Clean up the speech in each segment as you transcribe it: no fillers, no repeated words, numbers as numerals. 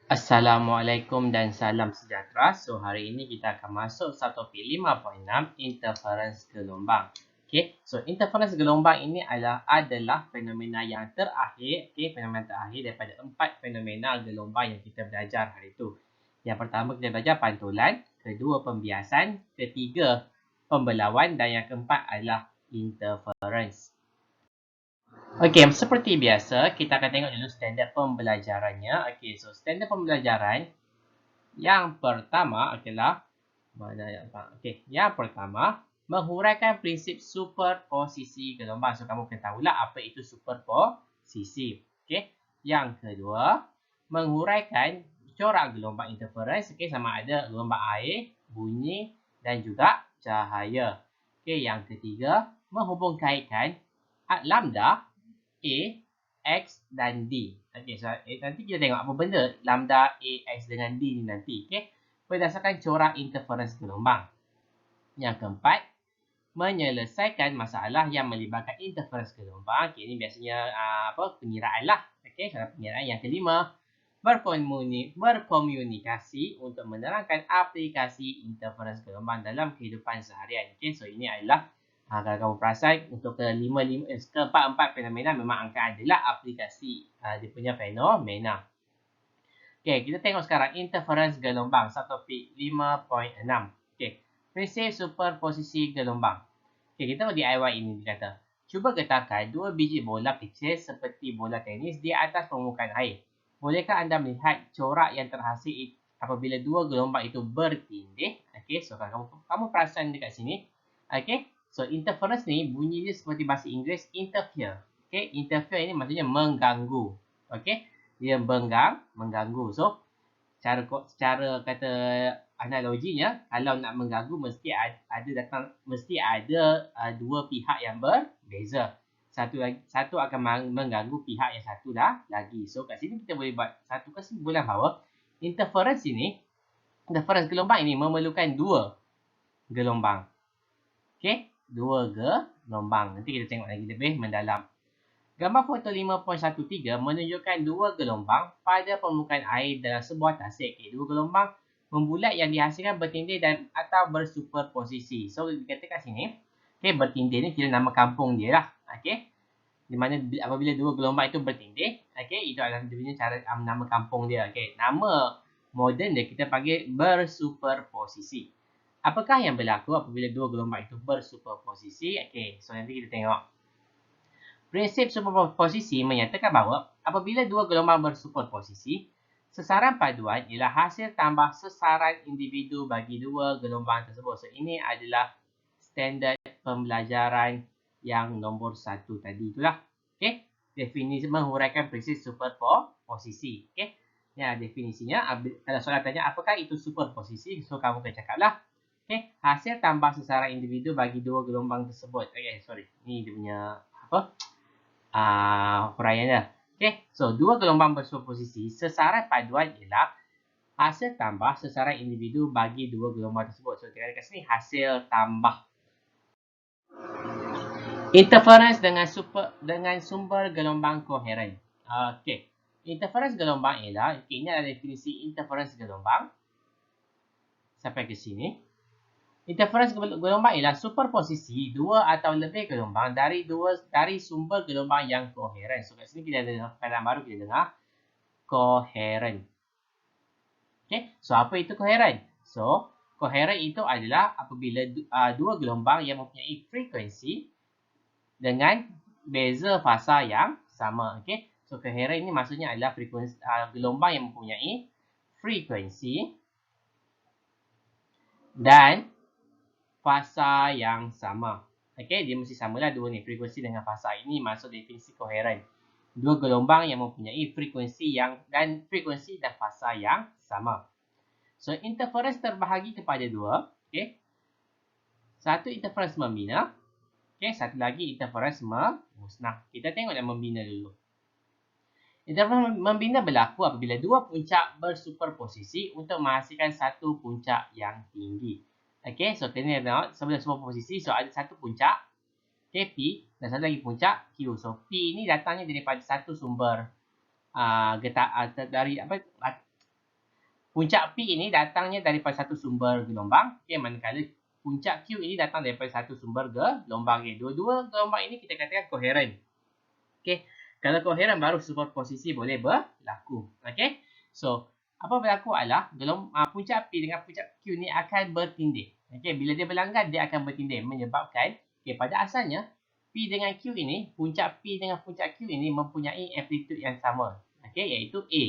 Assalamualaikum dan salam sejahtera. So, hari ini kita akan masuk subtopik 5.6 interference gelombang. Okey, so interference gelombang ini adalah fenomena yang terakhir, fenomena terakhir daripada 4 fenomena gelombang yang kita belajar hari itu. Yang pertama kita belajar pantulan, kedua pembiasan, ketiga pembelauan dan yang keempat adalah interference. Okey, seperti biasa, kita akan tengok dulu standard pembelajarannya. Okey, so standard pembelajaran yang pertama adalah mana yang okey, yang pertama menghuraikan prinsip superposisi gelombang. So kamu kena tahulah apa itu superposisi. Okey. Yang kedua, menghuraikan corak gelombang interference, okey, sama ada gelombang air, bunyi dan juga cahaya. Okey, yang ketiga, menghubungkaitkan lambda A, X dan D. Okey, so nanti kita tengok apa benda lambda A, X dengan D ni nanti. Okey, berdasarkan corak interference gelombang. Yang keempat, menyelesaikan masalah yang melibatkan interference gelombang. Okey, ini biasanya pengiraan lah. Okey, cara pengiraan. Yang kelima, berkomunikasi untuk menerangkan aplikasi interference gelombang dalam kehidupan seharian. Okey, so ini adalah kalau kamu perasan untuk keempat-empat fenomena memang akan adalah aplikasi dia punya fenomena. Okey, kita tengok sekarang interference gelombang subtopik 5.6. Okey, prinsip superposisi gelombang. Okey, kita buat DIY ini dia kata. Cuba getarkan dua biji bola kecil seperti bola tenis di atas permukaan air. Bolehkah anda melihat corak yang terhasil apabila dua gelombang itu bertindih? Okey, so kalau kamu perasan dekat sini. Okey, so interference ni bunyi dia seperti bahasa Inggeris interfere. Okey, interfere ini maksudnya mengganggu. Okey, dia mengganggu. So secara kata analoginya, kalau nak mengganggu mesti ada dua pihak yang berbeza. Satu akan mengganggu pihak yang satu lagi. So kat sini kita boleh buat satu kesimpulan bahawa interference gelombang ini memerlukan dua gelombang. Okey, dua gelombang. Nanti kita tengok lagi lebih mendalam. Gambar foto 5.13 menunjukkan dua gelombang pada permukaan air dalam sebuah tasik. Okay, dua gelombang membulat yang dihasilkan bertindih dan atau bersuperposisi. So, dikatakan sini, okay, bertindih ni kira nama kampung dia lah. Okay, di mana apabila dua gelombang itu bertindih, okay, itu adalah dia punya cara nama kampung dia. Okay, nama moden dia kita panggil bersuperposisi. Apakah yang berlaku apabila dua gelombang itu bersuperposisi? Okay, so nanti kita tengok. Prinsip superposisi menyatakan bahawa apabila dua gelombang bersuperposisi, sesaran paduan ialah hasil tambah sesaran individu bagi dua gelombang tersebut. So, ini adalah standard pembelajaran yang nombor 1 tadi itulah. Okey, definisi menghuraikan prinsip superposisi. Okey, ya definisinya. Kalau soalan tanya apakah itu superposisi, so kamu kena cakaplah. Okey, hasil tambah sesaran individu bagi dua gelombang tersebut. Okey, sorry. Ni dia punya apa? Huraiannya. Okey, so dua gelombang bersuperposisi, sesaran paduan ialah hasil tambah sesaran individu bagi dua gelombang tersebut. So, kita kat sini hasil tambah. Interference dengan sumber gelombang koheren. Okey, interference gelombang ialah, ini adalah definisi interference gelombang. Sampai ke sini. Interference gelombang ialah superposisi dua atau lebih gelombang dari sumber gelombang yang koheren. So kat sini kita ada kaedah baru kita dengar koheren. Okey, so apa itu koheren? So koheren itu adalah apabila dua gelombang yang mempunyai frekuensi dengan beza fasa yang sama. Okey, so koheren ini maksudnya adalah frekuensi gelombang yang mempunyai frekuensi dan fasa yang sama. Okey, dia mesti samalah dua ni, frekuensi dengan fasa. Ini maksud definisi koheren. Dua gelombang yang mempunyai frekuensi dan fasa yang sama. So, interference terbahagi kepada dua. Okey. Satu interference membina. Okey, satu lagi interference memusnah. Kita tengok yang membina dulu. Interference membina berlaku apabila dua puncak bersuperposisi untuk menghasilkan satu puncak yang tinggi. Okey, so kena tengok sebelum semua posisi, so ada satu puncak P dan satu lagi puncak Q. So P ni datangnya daripada satu sumber dari puncak P ini datangnya daripada satu sumber gelombang. Okey, manakala puncak Q ini datang daripada satu sumber gelombang. Okay. Dua-dua gelombang ini kita katakan koheren. Okey, kalau koheren baru superposisi boleh berlaku. Okey, so apa berlaku adalah puncak P dengan puncak Q ni akan bertindih. Okey, bila dia berlanggan dia akan bertindih menyebabkan pada asalnya P dengan Q ini, puncak P dengan puncak Q ini mempunyai amplitude yang sama. Okey, iaitu A.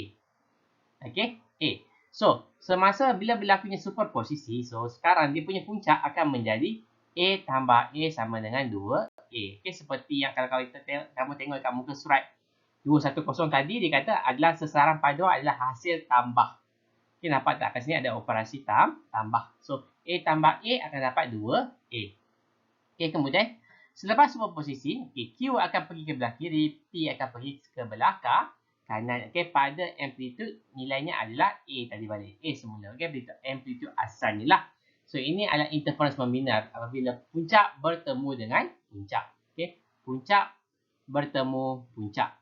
Okey, A. So, semasa bila berlakunya superposisi, so sekarang dia punya puncak akan menjadi A tambah A sama dengan 2A. Okey, seperti yang kalau kamu tengok kat muka surat 210 tadi, dia kata adalah sesaran paduan adalah hasil tambah. Okey, nampak tak? Kat sini ada operasi tambah. So, A tambah A akan dapat 2A. Okey, kemudian selepas superposisi, Q akan pergi ke belah kiri, P akan pergi ke belah kanan. Okey, pada amplitude nilainya adalah A tadi balik. A semula. Okey, amplitude asalnya lah. So, ini adalah interference membina apabila puncak bertemu dengan puncak. Okey, puncak bertemu puncak.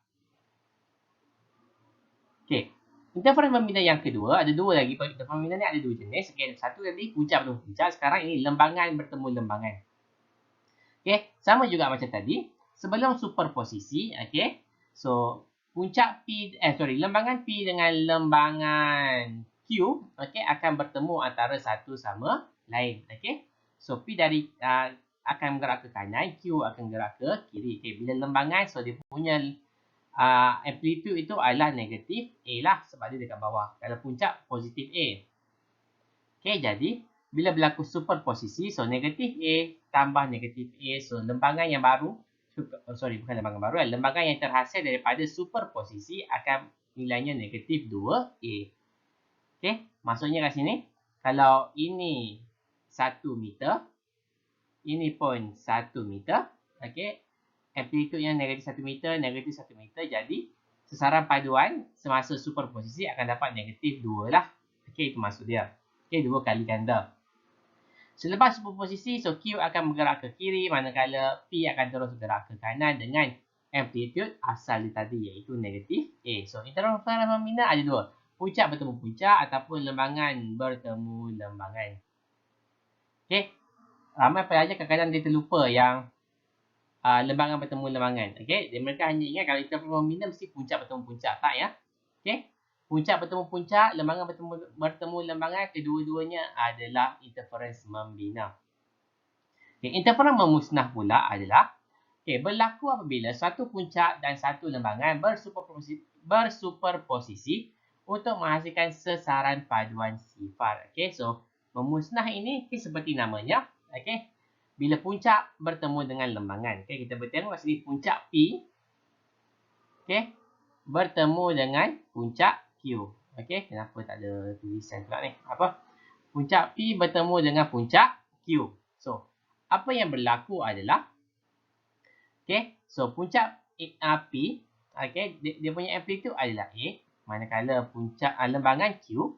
Okey, interference membina yang kedua, ada dua lagi. Interference membina ni ada dua jenis. Okey, satu tadi puncak bertemu puncak. Sekarang ini lembangan bertemu lembangan. Okey, sama juga macam tadi. Sebelum superposisi, okey. So, puncak lembangan P dengan lembangan Q, okey, akan bertemu antara satu sama lain, okey. So, P dari akan bergerak ke kanan, Q akan bergerak ke kiri. Okey, bila lembangan, so dia punya amplitude itu adalah negatif A lah sebab dia dekat bawah. Kalau puncak positif A. Okey, jadi bila berlaku superposisi, so negatif A tambah negatif A, so lembangan yang baru, bukan lembangan baru, lembangan yang terhasil daripada superposisi akan nilainya negatif 2A. Okey, maksudnya kat sini, kalau ini 1 meter, ini pun 1 meter, okey, amplitude yang negatif 1 meter, negatif 1 meter, jadi sesaran paduan semasa superposisi akan dapat negatif 2 lah. Okey, itu maksud dia. Okey, 2 kali ganda. Selepas superposisi, so Q akan bergerak ke kiri, manakala P akan terus bergerak ke kanan dengan amplitude asal dia tadi, iaitu negatif A. So, interference membina ada dua. Puncak bertemu puncak ataupun lembangan bertemu lembangan. Okey, ramai pelajar kadang-kadang dia terlupa yang lembangan bertemu lembangan. Okey, mereka hanya ingat kalau interference membina mesti puncak bertemu puncak. Tak ya? Okey, puncak bertemu puncak, lembangan bertemu lembangan, kedua-duanya adalah interference membina. Okay, interference memusnah pula adalah berlaku apabila satu puncak dan satu lembangan bersuperposisi untuk menghasilkan sesaran paduan sifar. Okay, so memusnah ini seperti namanya. Okay, bila puncak bertemu dengan lembangan. Okay, kita bertengok sini puncak P. Okay, bertemu dengan puncak Q. Okey, kenapa tak ada tulisan pula ni? Apa? Puncak P bertemu dengan puncak Q. So, apa yang berlaku adalah so puncak P, dia punya amplitude adalah A, manakala puncak lembangan Q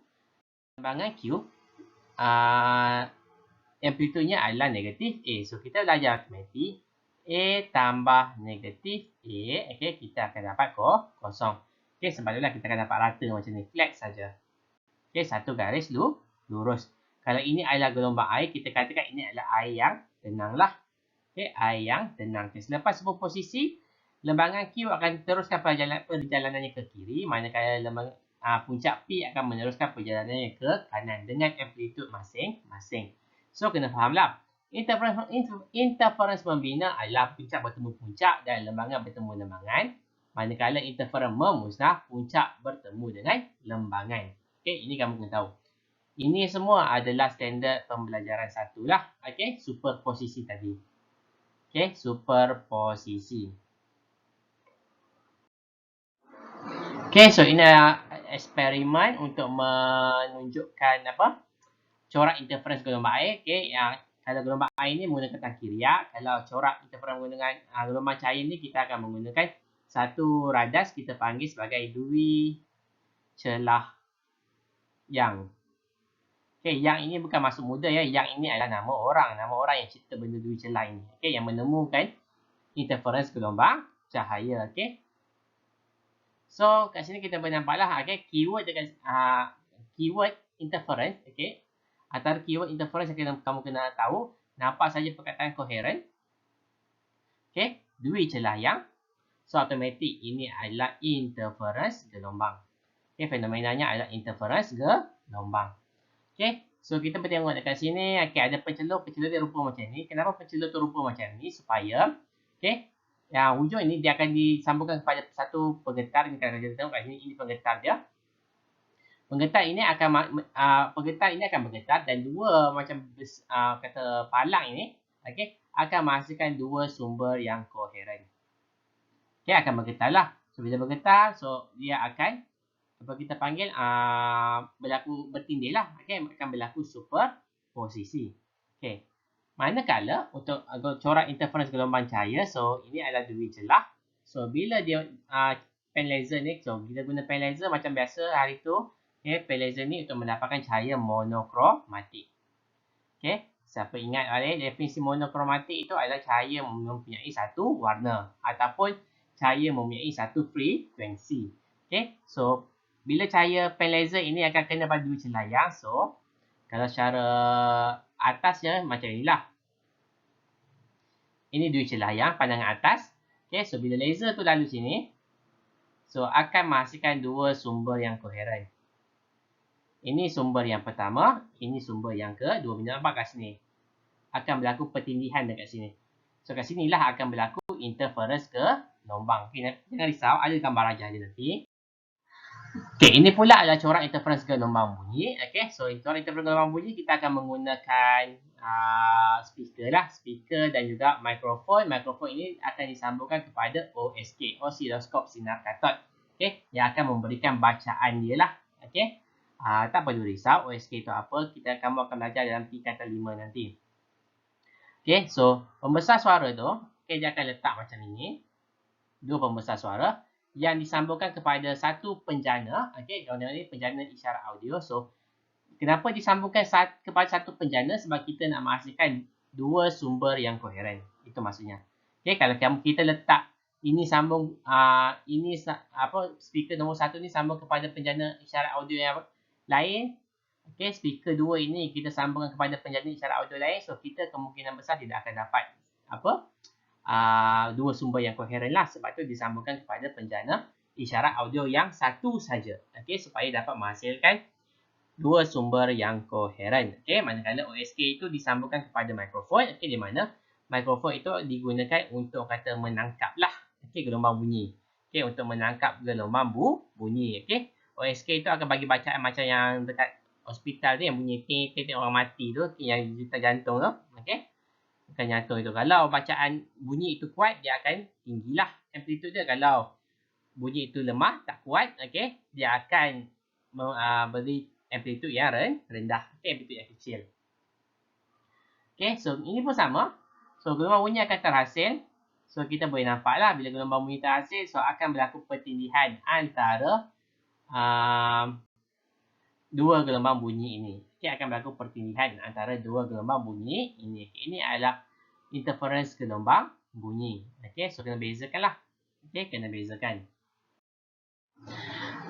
amplitude-nya adalah negatif A. So, kita belajar matematik, A tambah negatif A, kita akan dapat kosong. Sebab itulah kita akan dapat rata macam ni, flat saja. Satu garis lurus. Kalau ini adalah gelombang air, kita katakan ini adalah air yang tenang lah. Air yang tenang. Selepas superposisi, lembangan Q akan teruskan perjalanannya ke kiri, manakala puncak P akan meneruskan perjalanannya ke kanan dengan amplitude masing-masing. So, kena fahamlah. Interference membina adalah puncak bertemu puncak dan lembangan bertemu lembangan. Manakala interference memusnah, puncak bertemu dengan lembangan. Ini kamu kena tahu. Ini semua adalah standard pembelajaran 1 lah. Superposisi tadi. Superposisi. So ini adalah eksperimen untuk menunjukkan corak interference gelombang air. Yang kalau gelombang air ni menggunakan tangkiriak, kalau corak interference menggunakan gelombang cair ni kita akan menggunakan satu radas kita panggil sebagai dui celah yang. Yang ini bukan maksud muda ya. Yang ini adalah nama orang yang cipta benda dui celah ini. Yang menemukan interference gelombang cahaya. So kat sini kita boleh nampaklah keyword interference, okey. Antara keyword interference yang kamu kena tahu, nampak saja perkataan coherent. Okey, dua celah yang. So, automatik ini adalah interference gelombang. Okey, fenomenanya adalah interference gelombang. Okey, so kita bertengok dekat sini. Okey, ada pencelur dia rupa macam ni. Kenapa pencelur tu rupa macam ni? Supaya, okey, yang hujung ini dia akan disambungkan kepada satu penggetar. Ini kalau kita tengok kat sini, ini penggetar dia. Penggetar ini akan bergetar dan dua macam kata palang ini, okey, akan menghasilkan dua sumber yang koheren. Okey, akan bergetar lah. So bila bergetar, so dia akan apa kita panggil berlaku bertindih lah. Okey, akan berlaku superposisi. Okey. Manakala untuk corak interference gelombang cahaya, so ini adalah dua celah. So bila dia pen laser ni, so kita guna pen laser macam biasa hari tu. Okay, pen laser ni untuk mendapatkan cahaya monokromatik. Okay, siapa ingat definisi monokromatik itu adalah cahaya mempunyai satu warna ataupun cahaya mempunyai satu frekuensi. Okay, so bila cahaya pen laser ini akan kena pada dua celah yang, so kalau secara atasnya macam inilah. Ini dua celah yang pandangan atas. Okay, so bila laser tu lalu sini, so akan menghasilkan dua sumber yang koheren. Ini sumber yang pertama, ini sumber yang kedua. Bila nampak kat sini, akan berlaku pertindihan dekat sini. So kat sinilah akan berlaku interference gelombang. Okay, jangan risau, ada gambar aja dia nanti. Okay, ini pula adalah corak interference gelombang bunyi. Okay, so corak interference gelombang bunyi kita akan menggunakan speaker lah. Speaker dan juga mikrofon. Mikrofon ini akan disambungkan kepada OSK, oscilloscope sinar katod. Okay, yang akan memberikan bacaan dia lah. Okay. Tak perlu risau OSK itu apa, kamu akan belajar dalam tingkatan 5 nanti. Okay, so pembesar suara tu, okay, dia akan letak macam ini. Dua pembesar suara yang disambungkan kepada satu penjana. Okay, kalau ini penjana isyarat audio. So, kenapa disambungkan kepada satu penjana? Sebab kita nak menghasilkan dua sumber yang koheren. Itu maksudnya. Okay, kalau kita letak ini sambung, ini speaker nombor satu ni sambung kepada penjana isyarat audio yang lain. Okey, speaker 2 ini kita sambungkan kepada penjana isyarat audio lain. So, kita kemungkinan besar tidak akan dapat dua sumber yang koheren lah. Sebab tu disambungkan kepada penjana isyarat audio yang satu saja. Okey, supaya dapat menghasilkan dua sumber yang koheren. Okey, manakala OSK itu disambungkan kepada mikrofon. Okey, di mana mikrofon itu digunakan untuk kata menangkap lah. Okey, gelombang bunyi. Okey, untuk menangkap gelombang bunyi. Okey. OSK itu akan bagi bacaan macam yang dekat hospital tu yang bunyi ting orang mati tu, yang detak jantung tu. Okey. Bukan jantung itu. Kalau bacaan bunyi itu kuat, dia akan tinggilah amplitude dia. Kalau bunyi itu lemah, tak kuat, okey, dia akan beri amplitude yang rendah. Okey, amplitude yang kecil. Okey, so ini pun sama. So gelombang bunyi akan terhasil. So kita boleh nampak lah bila gelombang bunyi terhasil, so akan berlaku pertindihan antara dua gelombang bunyi ini. Okey, akan berlaku pertindihan antara dua gelombang bunyi ini. Ini adalah interference gelombang bunyi. Okey, so kena bezakan lah. Okey, kena bezakan.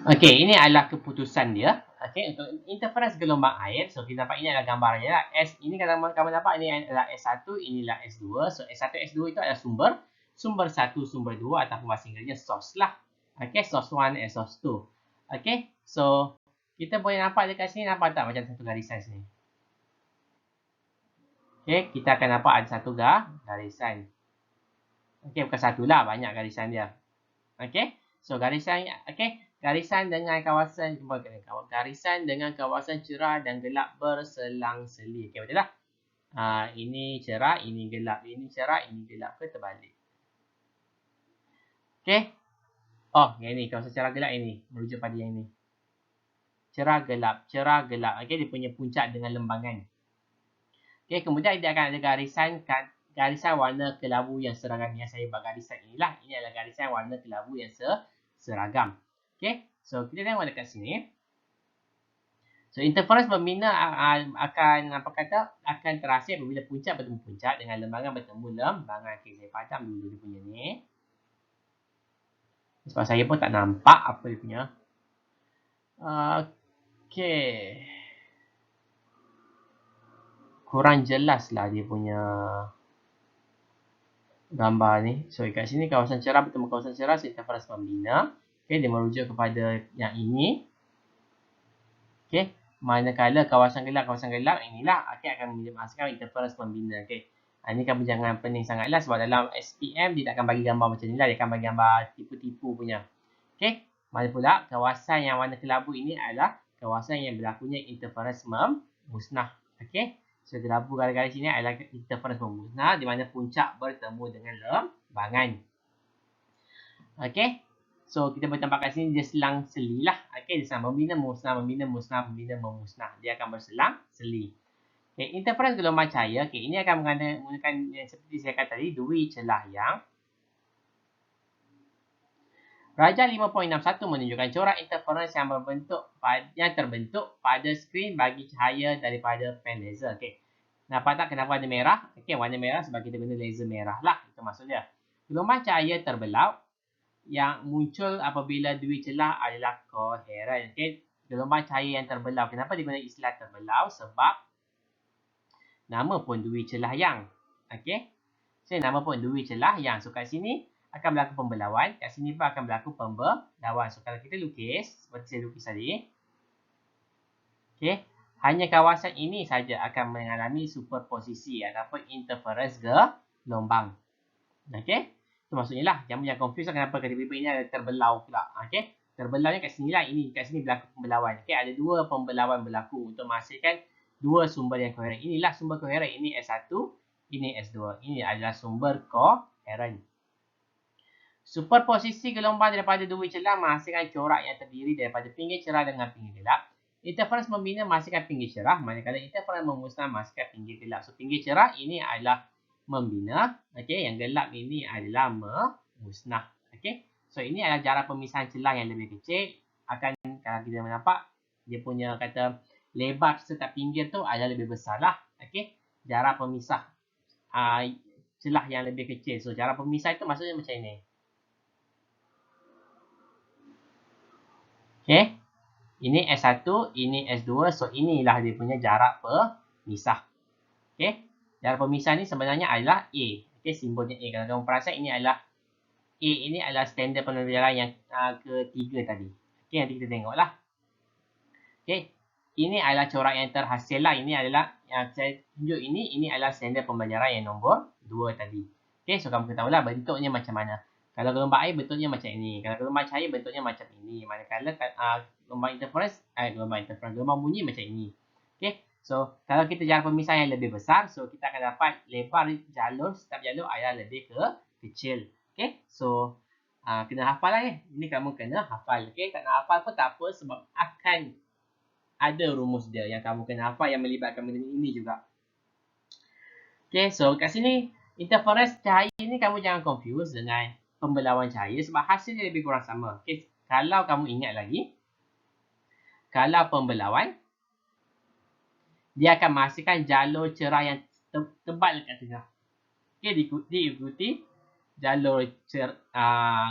Okey, ini adalah keputusan dia. Okey, untuk interference gelombang air, so kita dapat ini adalah gambarnya lah. Ini kalau kamu dapat ini adalah S1, inilah S2. So S1, S2 itu adalah sumber 1, sumber 2 ataupun bahasa Inggerisnya source lah. Okey, source 1 and source 2. Okay, so kita boleh nampak dekat sini, nampak tak macam satu garisan sini? Okay, kita akan nampak ada satu garisan. Okay, bukan satu lah, banyak garisan dia. Okay, so garisan, okay, garisan dengan kawasan cerah dan gelap berselang-seli. Okay, betul tak? Ini cerah, ini gelap. Ini cerah, ini gelap ke terbalik? Okay. Oh, yang ini. Kawasan cerah gelap ini. Merujuk pada yang ini. Cerah gelap. Cerah gelap. Okey, dia punya puncak dengan lembangan. Okey, kemudian dia akan ada garisan warna kelabu yang seragam. Yang saya buat garisan inilah. Ini adalah garisan warna kelabu yang seragam. Okey, so kita tengok dekat sini. So, interference membina akan terhasil apabila puncak bertemu puncak dengan lembangan bertemu lembangan. Okey, saya padam dulu dia punya ni. Sebab saya pun tak nampak apa dia punya. Okey. kurang jelas lah dia punya gambar ni. So kat sini kawasan cerah bertemu kawasan cerah, interference membina. Okey, dia merujuk kepada yang ini. Okey, manakala kawasan gelap inilah akan menghasilkan interference membina. Okey. Ini kamu jangan pening sangatlah sebab dalam SPM dia tak akan bagi gambar macam ni lah. Dia akan bagi gambar tipu-tipu punya. Okey. Mana pula kawasan yang warna kelabu ini adalah kawasan yang berlakunya interference memusnah. Okey. So kelabu garis-garis sini adalah interference memusnah di mana puncak bertemu dengan lembangan. Okey. So kita boleh nampak kat sini dia selang seli lah. Okey, dia selang membina memusnah, membina memusnah, membina memusnah. Dia akan berselang seli. Okay, interference gelombang cahaya, okay, ini akan menggunakan yang seperti saya kata tadi, dui celah yang Raja 5.61 menunjukkan corak interference yang terbentuk pada skrin bagi cahaya daripada pen laser. Okay. Nampak tak kenapa ada merah? Okay, warna merah sebab kita guna laser merah lah. Itu maksudnya. Gelombang cahaya terbelau yang muncul apabila dui celah adalah koheren. Okay. Gelombang cahaya yang terbelau. Kenapa digunakan istilah terbelau? Sebab nama pun dui celah yang. Okey. So, nama pun dui celah yang. So, kat sini akan berlaku pembelauan. Kat sini pun akan berlaku pembelauan. So, kalau kita lukis, seperti saya lukis tadi. Okey. Hanya kawasan ini saja akan mengalami superposisi ataupun interference gelombang. Okey. Itu maksudnya lah. Jangan confuse kenapa tiba-tiba ini ada terbelau pula. Okey. Terbelau ni kat sini lah. Kat sini berlaku pembelauan. Okey. Ada dua pembelauan berlaku untuk menghasilkan dua sumber yang koheren. Inilah sumber koheren. Ini S1, ini S2. Ini adalah sumber koheren. Superposisi gelombang daripada dua celah menghasilkan corak yang terdiri daripada pinggir cerah dengan pinggir gelap. Interference membina menghasilkan pinggir cerah, manakala interference memusnah menghasilkan pinggir gelap. So, pinggir cerah ini adalah membina. Okey, yang gelap ini adalah memusnah. Okey. So, ini adalah jarak pemisahan celah yang lebih kecil. Akan kalau kita nampak dia punya kata lebar setiap pinggir tu adalah lebih besar lah. Okey. Jarak pemisah celah yang lebih kecil. So, jarak pemisah itu maksudnya macam ini. Okey. Ini S1, ini S2. So, inilah dia punya jarak pemisah. Okey. Jarak pemisah ni sebenarnya adalah A. Okey, simbolnya A. Kalau kamu perasan, ini adalah A ini adalah standard pembelajaran yang ketiga tadi. Okey, nanti kita tengoklah. Okey. Ini adalah corak yang terhasil lah. Ini adalah yang saya tunjuk ini. Ini adalah standard pembelajaran yang nombor 2 tadi. Okey, so kamu ketahuilah bentuknya macam mana. Kalau gelombang air bentuknya macam ini. Kalau gelombang cahaya bentuknya macam ini. Manakala gelombang bunyi macam ini. Okey, so kalau kita jarak pemisah yang lebih besar, so kita akan dapat lebar jalur, setiap jalur adalah lebih kecil. Okey, so kena hafal lah ni. Ini kamu kena hafal. Okey, tak nak hafal pun tak apa sebab akan ada rumus dia yang kamu kena hafal yang melibatkan benda ini juga. Okay, so kat sini interference cahaya ni kamu jangan confuse dengan pembelauan cahaya sebab hasilnya lebih kurang sama. Okay, kalau kamu ingat lagi, kalau pembelauan, dia akan menghasilkan jalur cerah yang tebal dekat tengah. Okay, diikuti jalur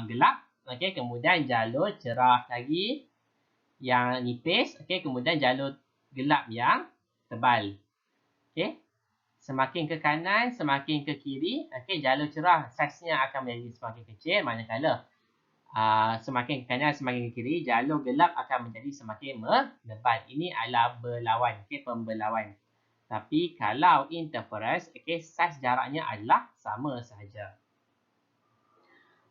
gelap. Okay, kemudian jalur cerah lagi yang nipis, okey, kemudian jalur gelap yang tebal. Okey. Semakin ke kanan, semakin ke kiri, okey, jalur cerah saiznya akan menjadi semakin kecil, manakala semakin ke kanan, semakin ke kiri, jalur gelap akan menjadi semakin menebal. Ini adalah berlawan, okey, pembelauan. Tapi kalau interference, okey, saiz jaraknya adalah sama sahaja.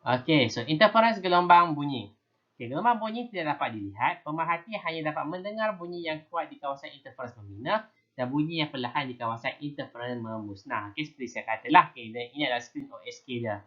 Okey, so interference gelombang bunyi. Okay, gelombang bunyi tidak dapat dilihat. Pemerhati hanya dapat mendengar bunyi yang kuat di kawasan interference membina dan bunyi yang perlahan di kawasan interference memusnah. Okay, seperti saya katalah, okay, ini adalah screen OSK dia.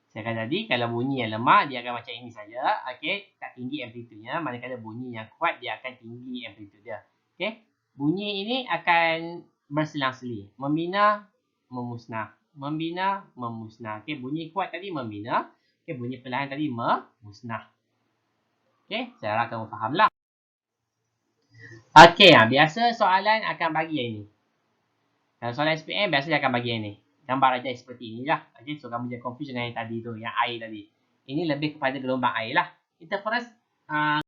Saya kata tadi, kalau bunyi yang lemah, dia akan macam ini saja. Okay, tak tinggi amplitude-nya. Manakala bunyi yang kuat, dia akan tinggi amplitude dia. Okay, bunyi ini akan berselang-seli. Membina, memusnah. Membina, memusnah. Okay, bunyi kuat tadi membina. Okay, bunyi perlahan tadi memusnah. Okey, saya harap kamu fahamlah. Okey, biasa soalan akan bagi yang ini. Kalau soalan SPM, biasa dia akan bagi yang ini. Gambar aja seperti inilah. Okey, so kamu jangan confuse dengan yang tadi tu, yang air tadi. Ini lebih kepada gelombang air lah. Interference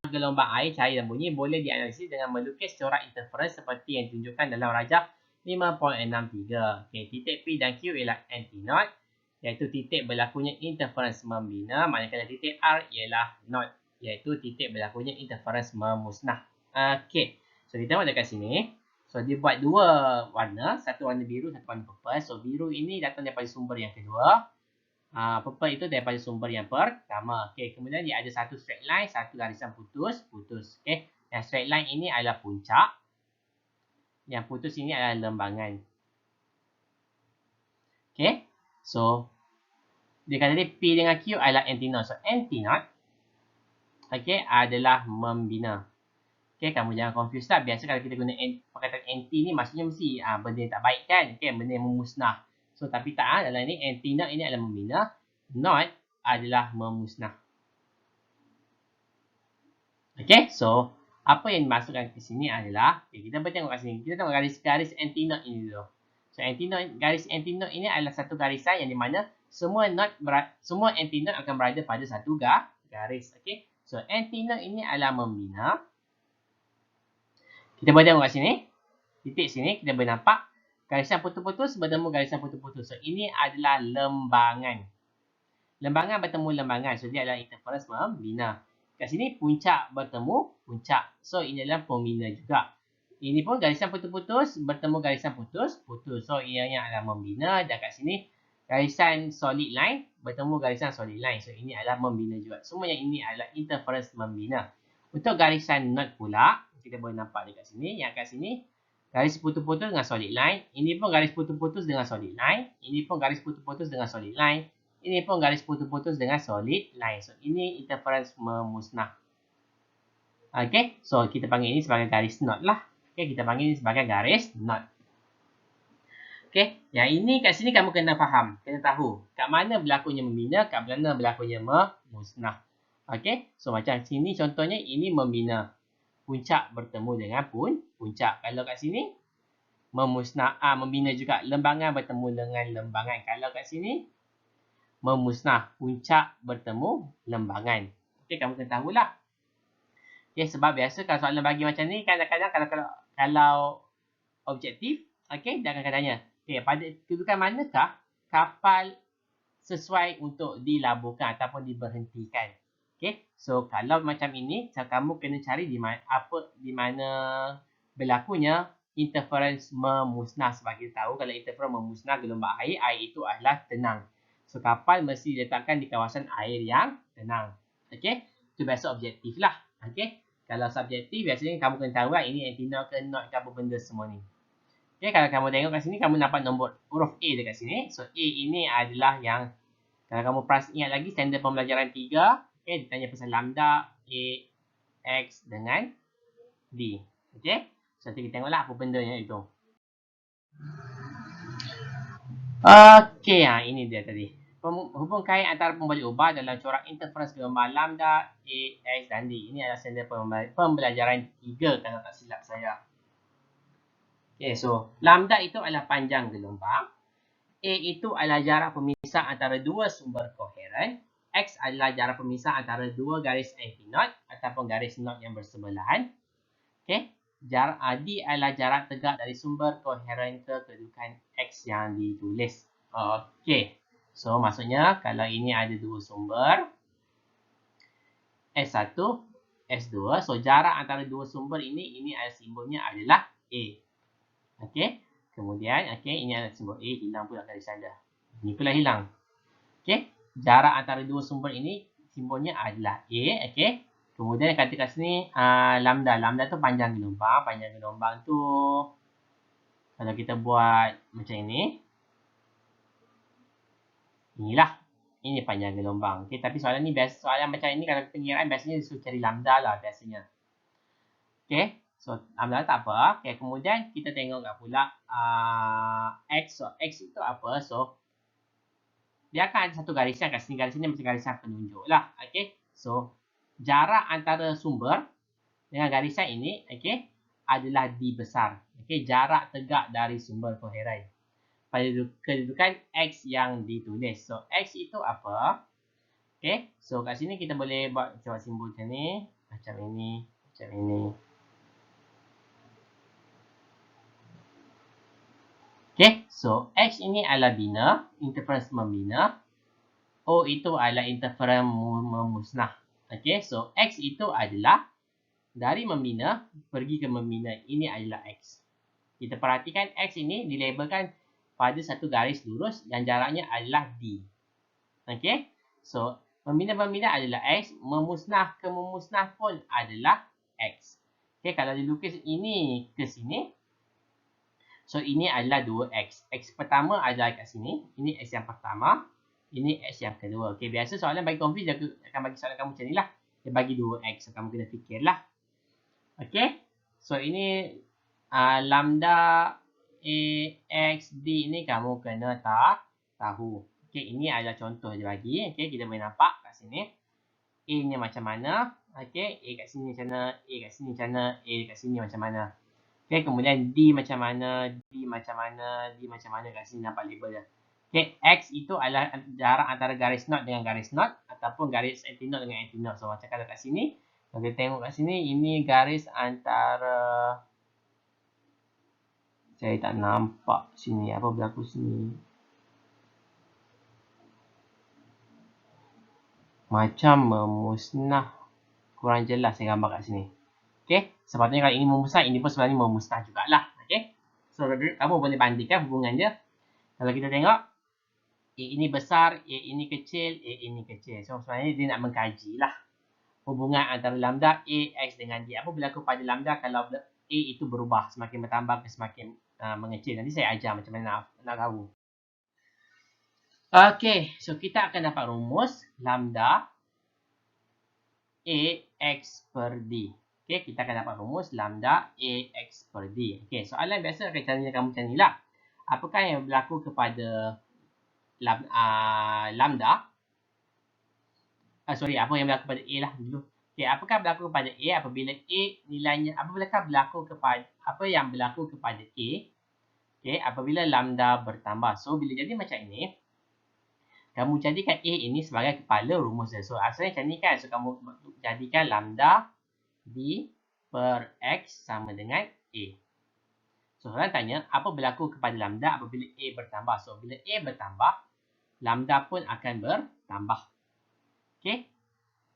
gelombang air, cahaya dan bunyi boleh dianalisis dengan melukis corak interference seperti yang ditunjukkan dalam rajah 5.63. Okey, titik P dan Q ialah anti-knot, iaitu titik berlakunya interference membina, manakala titik R ialah knot, iaitu titik berlakunya interference memusnah. Okey, so kita tengok dekat sini. So dia buat dua warna, satu warna biru, satu warna purple. So biru ini datang daripada sumber yang kedua. Purple itu daripada sumber yang pertama. Okey, kemudian dia ada satu straight line, satu garisan putus. Okey, yang straight line ini adalah puncak. Yang putus ini adalah lembangan. Okey, so dia kata tadi P dengan Q adalah anti-knot. So anti-knot, okey, adalah membina. Okey, kamu jangan confuse lah. Biasa kalau kita guna perkataan anti ni maksudnya mesti benda yang tak baik kan. Okey, benda yang memusnah. So tapi tak, dalam ni anti-knot ini adalah membina. Knot adalah memusnah. Okey, so apa yang dimasukkan ke sini adalah, kita bertengok kat sini. Kita tengok garis-garis anti-knot ini dulu. So anti-knot, garis anti-knot ini adalah satu garisan yang di mana semua anti-knot akan berada pada satu garis. Okey, so anti-knot ini adalah membina. Kita boleh tengok kat sini. Titik sini kita boleh nampak garisan putus-putus bertemu garisan putus-putus. So ini adalah lembangan. Lembangan bertemu lembangan. So dia adalah interference membina. Kat sini puncak bertemu puncak. So ini adalah pembina juga. Ini pun garisan putus-putus bertemu garisan putus-putus. So ianya adalah membina. Dan kat sini garisan solid line bertemu garisan solid line. So ini adalah membina juga. Semua yang ini adalah interference membina. Untuk garisan knot pula, kita boleh nampak dekat sini. Yang kat sini garis putus-putus dengan solid line. Ini pun garis putus-putus dengan solid line. Ini pun garis putus-putus dengan solid line. Ini pun garis putus-putus dengan solid line. So ini interference memusnah. Okay, so kita panggil ini sebagai garis knot lah. Okay, kita panggil ini sebagai garis knot. Okay, yang ini kat sini kamu kena faham, kena tahu kat mana berlakunya membina, kat mana berlakunya memusnah. Okay, so macam sini contohnya ini membina. Puncak bertemu dengan puncak. Kalau kat sini memusnah, membina juga. Lembangan bertemu dengan lembangan. Kalau kat sini memusnah. Puncak bertemu lembangan. Okey, kamu kena tahulah. Okey, sebab biasa kalau soalan bagi macam ni, kadang-kadang kalau objektif, okey, dia akan tanya, okey, pada kedudukan manakah kapal sesuai untuk dilaburkan ataupun diberhentikan? Okay, so kalau macam ini, kamu kena cari di mana berlakunya interference memusnah. Sebab kita tahu kalau interference memusnah gelombang air itu adalah tenang. So kapal mesti diletakkan di kawasan air yang tenang. Okay, itu biasa objektif lah. Okay, kalau subjektif biasanya kamu kena tahu lah ini anti-knot ke knot ke apa benda semua ni. Okay, kalau kamu tengok kat sini, kamu nampak nombor huruf A dekat sini. So A ini adalah yang, kalau kamu ingat lagi standard pembelajaran 3. Okay, ditanya pasal lambda, A, X dengan D. Okay, so nanti kita tengoklah apa bendanya itu. Okay, ini dia tadi. Hubung kait antara pembalik ubah dalam corak interference gelombang lambda, A, X dan D. Ini adalah standard pembelajaran 3 kalau tak silap saya. Okay, so lambda itu adalah panjang gelombang. A itu adalah jarak pemisah antara dua sumber koheren. X adalah jarak pemisah antara dua garis anti-knot ataupun garis knot yang bersebelahan. Okey, jarak D adalah jarak tegak dari sumber koheren ke kedudukan X yang ditulis. Okey, so maksudnya kalau ini ada dua sumber S1, S2, so jarak antara dua sumber ini ada simbolnya adalah A. Okey, kemudian ini ada simbol A, hilang pula garisan dah. Ini pula hilang. Okey, jarak antara dua sumber ini simbolnya adalah A. Okey, kemudian kata kat sini lambda. Lambda tu panjang gelombang. Panjang gelombang tu kalau kita buat macam ini, inilah. Ini panjang gelombang. Okey, tapi soalan ni soalan macam ini kalau pengiraan biasanya disuruh cari lambda lah biasanya. Okey, so lambda tak apa. Okey, kemudian kita tengok pula X. So X itu apa? So dia akan ada satu garisan kat sini. Garisan ni macam garisan penunjuk lah. Okay. So, jarak antara sumber dengan garisan ini, okay, adalah D besar. Okay, jarak tegak dari sumber koheren pada kedudukan X yang ditulis. So, X itu apa? Okay. So, kat sini kita boleh buat simbol macam ni. Macam ini. Macam ini. Okay, so X ini adalah bina, interference membina. O itu adalah interference memusnah. Okay, so X itu adalah dari membina pergi ke membina. Ini adalah X. Kita perhatikan X ini dilabelkan pada satu garis lurus yang jaraknya adalah D. Okay, so membina adalah X, memusnah ke memusnah pun adalah X. Okay, kalau dilukis ini ke sini, so ini adalah 2X. X pertama adalah kat sini, ini X yang pertama, ini X yang kedua. Okay, biasa soalan bagi confuse, dia akan bagi soalan kamu macam ni lah. Dia bagi 2X, so kamu kena fikirlah. Okay, so ini lambda AXD ni kamu kena tahu. Okay, ini adalah contoh dia bagi. Okay, kita boleh nampak kat sini. A ni macam mana. Okay, A kat sini macam mana. A kat sini macam mana. A kat sini macam mana. Okay, kemudian D macam mana. D macam mana. D macam mana kat sini nampak label dia. Okay, X itu adalah jarak antara garis not dengan garis not. Ataupun garis anti-not dengan anti-not. So, macam kalau kat sini. Kalau kita tengok kat sini. Ini garis antara... Saya tak nampak sini. Apa berlaku sini? Macam memusnah. Kurang jelas saya gambar kat sini. Okay. Sepatutnya kalau ini memusnah, ini pun sebenarnya memusnah jugalah. Okay. So, kamu boleh bandingkan hubungan dia. Kalau kita tengok. A ini besar, A ini kecil, A ini kecil. So, sebenarnya dia nak mengkaji lah. Hubungan antara lambda A, X dengan D. Apa berlaku pada lambda kalau A itu berubah. Semakin bertambah ke semakin mengecil. Nanti saya ajar macam mana nak tahu. Okay, so kita akan dapat rumus lambda AX per D. Okay, kita akan dapat rumus lambda AX per D. Okay, soalan biasa akan caranya kamu macam ni lah. Apakah yang berlaku kepada lambda? Apa yang berlaku pada A lah dulu. Okay, apakah berlaku kepada A apabila A nilainya, apa yang berlaku kepada A? Okay, apabila lambda bertambah. So, bila jadi macam ini, kamu jadikan A ini sebagai kepala rumus dia. So, asalnya macam ni kan. So, kamu jadikan lambda D per X sama dengan A. So, soalan tanya, apa berlaku kepada lambda apabila A bertambah? So, bila A bertambah, lambda pun akan bertambah. Okay.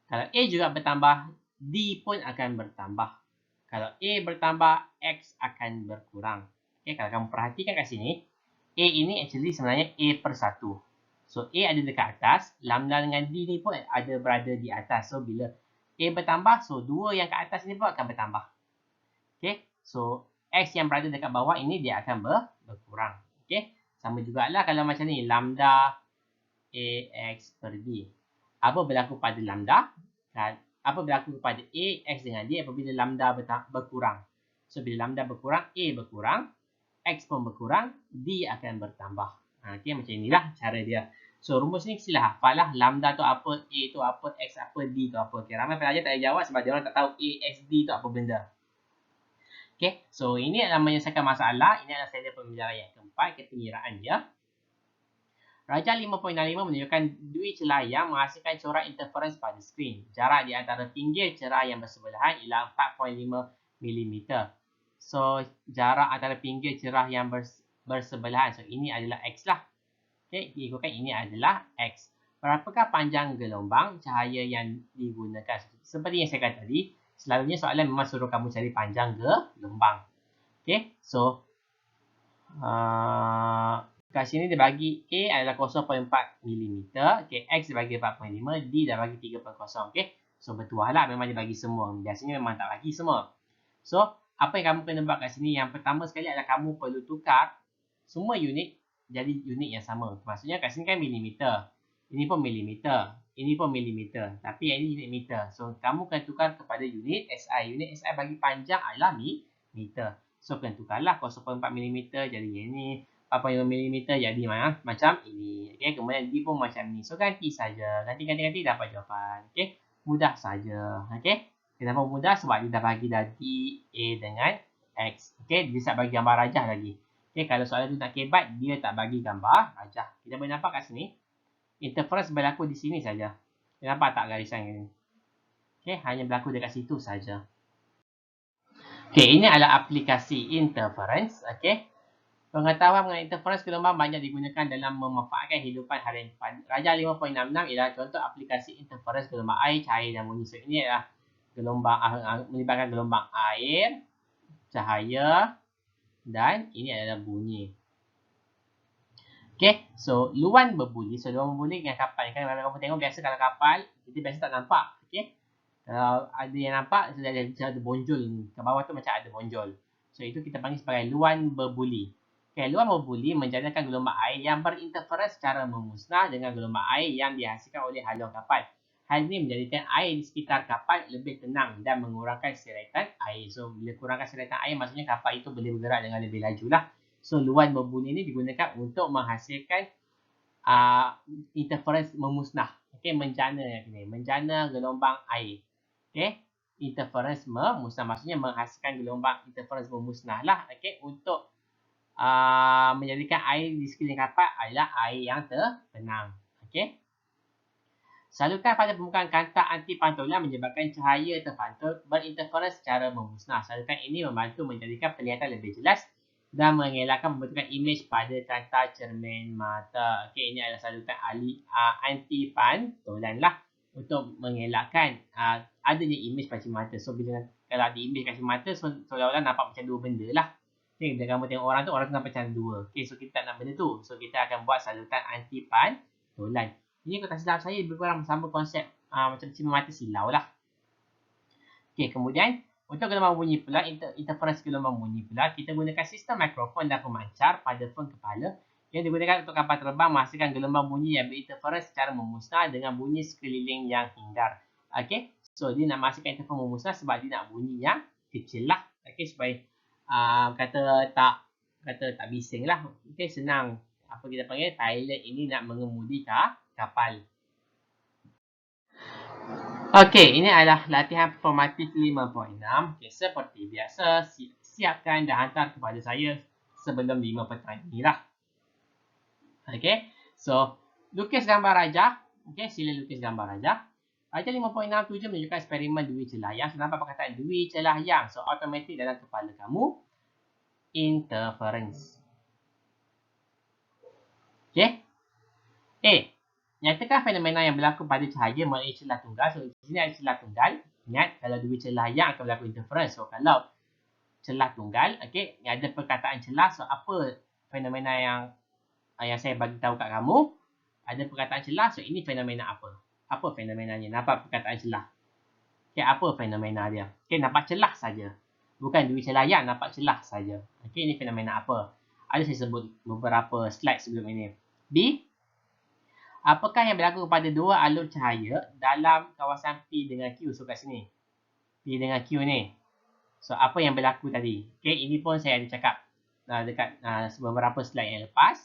Kalau A juga bertambah, D pun akan bertambah. Kalau A bertambah, X akan berkurang. Okay, kalau kamu perhatikan kat sini, A ini actually sebenarnya A per 1. So, A ada dekat atas, lambda dengan D ni pun ada berada di atas. So, bila A bertambah, so 2 yang kat atas ni pun akan bertambah. Okay, so X yang berada dekat bawah ini dia akan berkurang. Okay, sama jugalah kalau macam ni, lambda AX per D. Apa berlaku pada lambda? Apa berlaku kepada A, X dengan D apabila lambda berkurang? So, bila lambda berkurang, A berkurang, X pun berkurang, D akan bertambah. Okay, macam inilah cara dia. So, rumus ni sila hafal lah. Lambda tu apa, A tu apa, X apa, D tu apa. Okay, ramai pelajar tak jawab sebab dia orang tak tahu A, X, D tu apa benda. Okay, so ini adalah menyelesaikan masalah. Ini adalah sesi pembelajaran yang keempat, kepengiraan dia. Rajah 5.65 menunjukkan dui celah yang menghasilkan corak interference pada skrin. Jarak di antara pinggir cerah yang bersebelahan ialah 4.5 mm. So, jarak antara pinggir cerah yang bersebelahan. So, ini adalah X lah. Okay, ikutkan ini adalah X. Berapakah panjang gelombang cahaya yang digunakan? Seperti yang saya kata tadi, selalunya soalan memang suruh kamu cari panjang gelombang. Okay, so kat sini dia bagi A adalah 0.4 mm. Okay, X dia bagi 4.5, D dah bagi 3.0. Okay, so bertuah lah memang dia bagi semua. Biasanya memang tak bagi semua. So, apa yang kamu kena buat kat sini? Yang pertama sekali adalah kamu perlu tukar semua unit jadi unit yang sama. Maksudnya kat sini kan milimeter. Ini pun milimeter. Ini pun milimeter. Tapi yang ini unit meter. So, kamu kena tukar kepada unit SI. Unit SI bagi panjang adalah meter. So, kena tukarlah 0.4 mm jadi yang ini. 4.5 mm jadi macam ini. Okay, kemudian D pun macam ni. So, ganti saja. Ganti dapat jawapan. Okay, mudah saja. Okay, kenapa mudah? Sebab dia dah bagi dah D, A dengan X. Okay, dia tak bagi gambar rajah lagi. Okay, kalau soalan tu nak kebat, dia tak bagi gambar rajah. Kita boleh nampak kat sini. Interference berlaku di sini saja. Nampak tak garisan ini? Okay, hanya berlaku dekat situ saja. Okay, ini adalah aplikasi interference. Okay. Pengetahuan mengenai interference gelombang banyak digunakan dalam memanfaatkan kehidupan harian. Raja 5.66 ialah contoh aplikasi interference gelombang air, cahaya dan bunyi. So, ini adalah gelombang melibatkan gelombang air, cahaya dan ini adalah bunyi. Okay, so luan berbunyi. So, luan berbunyi dengan kapal. Kan kalau kamu tengok biasa kalau kapal, kita biasa tak nampak. Okay, kalau ada yang nampak, sudah ada bonjol. Ke bawah tu macam ada bonjol. So, itu kita panggil sebagai luan berbuli. Okay, luan berbuli menjadikan gelombang air yang berinterferens secara memusnah dengan gelombang air yang dihasilkan oleh haluan kapal. Hal ini menjadikan air di sekitar kapal lebih tenang dan mengurangkan seretan air. So, bila kurangkan seretan air, maksudnya kapal itu boleh bergerak dengan lebih laju lah. So, luan berbuli ini digunakan untuk menghasilkan interferens memusnah. Okay, menjana gelombang air. Okay, interferens memusnah maksudnya menghasilkan gelombang interferens memusnah lah. Okay, untuk menjadikan air di sekeliling kapal adalah air yang tenang. Okay. Saluran pada permukaan kanta anti pantulan menyebabkan cahaya terpantul berinterferens secara memusnah. Saluran ini membantu menjadikan penglihatan lebih jelas dan mengelakkan pembentukan imej pada kanta cermin mata. Okey, ini adalah saluran anti pantulan lah untuk mengelakkan adanya imej pada mata. So, bila kalau ada imej kat mata, seolah-olah nampak macam dua benda lah. Okay, bila kamu tengok orang tu nampak macam dua. Okay, so kita tak nak benda tu. So, kita akan buat saluran anti pantulan. Ini kalau tak silap saya lebih kurang sama konsep macam cermin mata silau lah. Okay, kemudian untuk gelombang bunyi pula, interference gelombang bunyi pula, kita gunakan sistem mikrofon dan pemancar pada fon kepala yang digunakan untuk kapal terbang menghasilkan gelombang bunyi yang berinterference secara memusnah dengan bunyi sekeliling yang hindar. Okay, so dia nak menghasilkan interference memusnah sebab dia nak bunyi yang kecil lah. Okay, supaya kata tak bising lah. Okay, senang. Apa kita panggil, pilot ini nak mengemudi kapal. Okey, ini adalah latihan formatif 5.6. Okay, seperti biasa, siapkan dan hantar kepada saya sebelum 5 petang inilah. Okey, so lukis gambar raja. Okey, sila lukis gambar raja. Raja 5.67 menunjukkan eksperimen dui celah yang. So, nampak perkataan dui celah yang. So, automatik dalam kepala kamu, interference. Okey. A. Nyatakan fenomena yang berlaku pada cahaya melalui celah tunggal. So, di sini ada celah tunggal. Ingat, kalau dua celah yang akan berlaku interference. So, kalau celah tunggal, okey, ada perkataan celah. So, apa fenomena yang saya bagi tahu kat kamu? Ada perkataan celah. So, ini fenomena apa? Apa fenomenanya? Nampak perkataan celah. Okey, apa fenomena dia? Okey, nampak celah saja. Bukan dua celah yang, nampak celah saja. Okey, ini fenomena apa? Ada saya sebut beberapa slide sebelum ini. B. Apakah yang berlaku kepada dua alur cahaya dalam kawasan P dengan Q? So, kat sini. P dengan Q ni. So, apa yang berlaku tadi? Okay, ini pun saya ada cakap dekat beberapa slide yang lepas.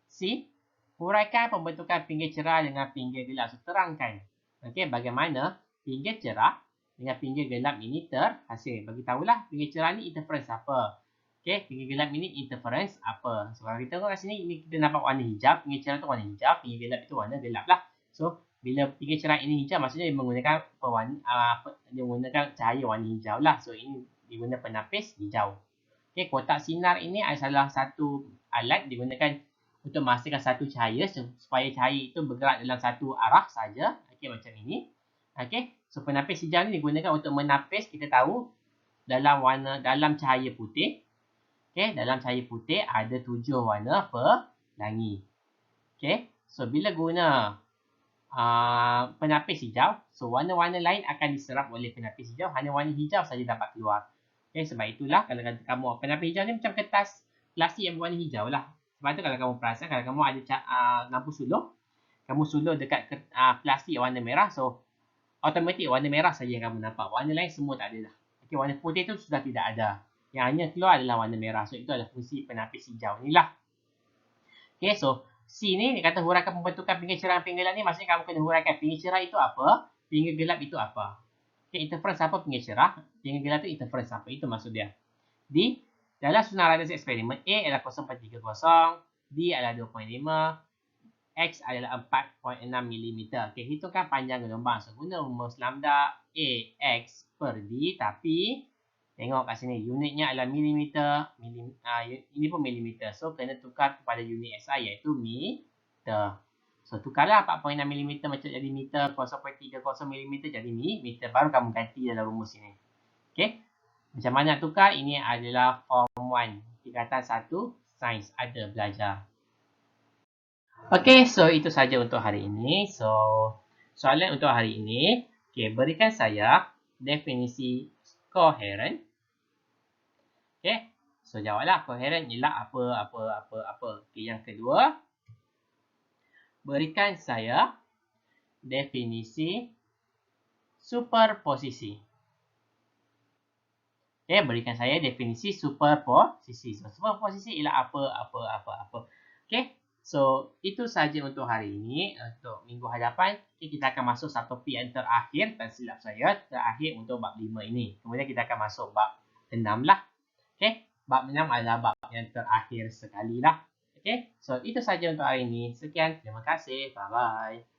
C. Huraikan pembentukan pinggir cerah dengan pinggir gelap. So, terangkan. Okay, bagaimana pinggir cerah dengan pinggir gelap ini terhasil. Bagitahulah pinggir cerah ni interference apa. Okay, pinggir gelap ini interference apa. So, kalau kita tengok kat sini, ini kita nampak warna hijau. Pinggir cerah tu warna hijau, pinggir gelap itu warna gelap lah. So, bila pinggir cerah ini hijau, maksudnya dia menggunakan dia menggunakan cahaya warna hijau lah. So, ini digunakan penapis hijau. Okay, kotak sinar ini adalah satu alat digunakan untuk menghasilkan satu cahaya supaya cahaya itu bergerak dalam satu arah saja. Okay, macam ini. Okay, so penapis hijau ni digunakan untuk menapis, kita tahu, dalam cahaya putih. Okay, dalam cahaya putih ada 7 warna pelangi. Okay, so bila guna penapis hijau, so warna-warna lain akan diserap oleh penapis hijau, hanya warna hijau saja dapat keluar. Okay, sebab itulah kalau kamu penapis hijau ni macam kertas plastik yang berwarna hijau lah. Sebab tu kalau kamu perasan, kalau kamu ada lampu suluh, kamu suluh dekat plastik warna merah, so automatik warna merah saja yang kamu nampak. Warna lain semua tak ada dah. Okay, warna putih tu sudah tidak ada. Yang hanya keluar adalah warna merah. So, itu adalah fungsi penapis hijau ni lah. Okay, so C ni dia kata huraikan pembentukan pinggir cerah dan pinggir gelap ni. Maksudnya kamu kena huraikan pinggir cerah itu apa, pinggir gelap itu apa. Okay, interference apa pinggir cerah, pinggir gelap tu interference apa. Itu maksud dia. D. Dalam susunan radius eksperimen, A adalah 0.30, D adalah 2.5, X adalah 4.6 mm. Okay, hitungkan panjang gelombang. So, guna rumus lambda A X per D. Tapi, Tengok kat sini, unitnya adalah milimeter, ini pun milimeter. So, kena tukar kepada unit SI iaitu meter. So, tukarlah 4.6 mm macam jadi meter, 0.30 mm jadi meter. Baru kamu ganti dalam rumus ini. Okay. Macam mana nak tukar? Ini adalah form 1. Tingkatan 1, sains ada belajar. Okay, so itu saja untuk hari ini. So, soalan untuk hari ini. Okay, berikan saya definisi koheren. Okay, so jawablah koheren ialah apa. Okay, yang kedua. Berikan saya definisi superposisi. Okay, berikan saya definisi superposisi. So, superposisi ialah apa. Okay, so itu saja untuk hari ini. Untuk minggu hadapan, kita akan masuk satu topik yang terakhir, tak silap saya, terakhir untuk bab 5 ini. Kemudian kita akan masuk bab 6 lah. Okay, bab 6 adalah bab yang terakhir sekali lah. Okay, so itu saja untuk hari ini. Sekian, terima kasih. Bye-bye.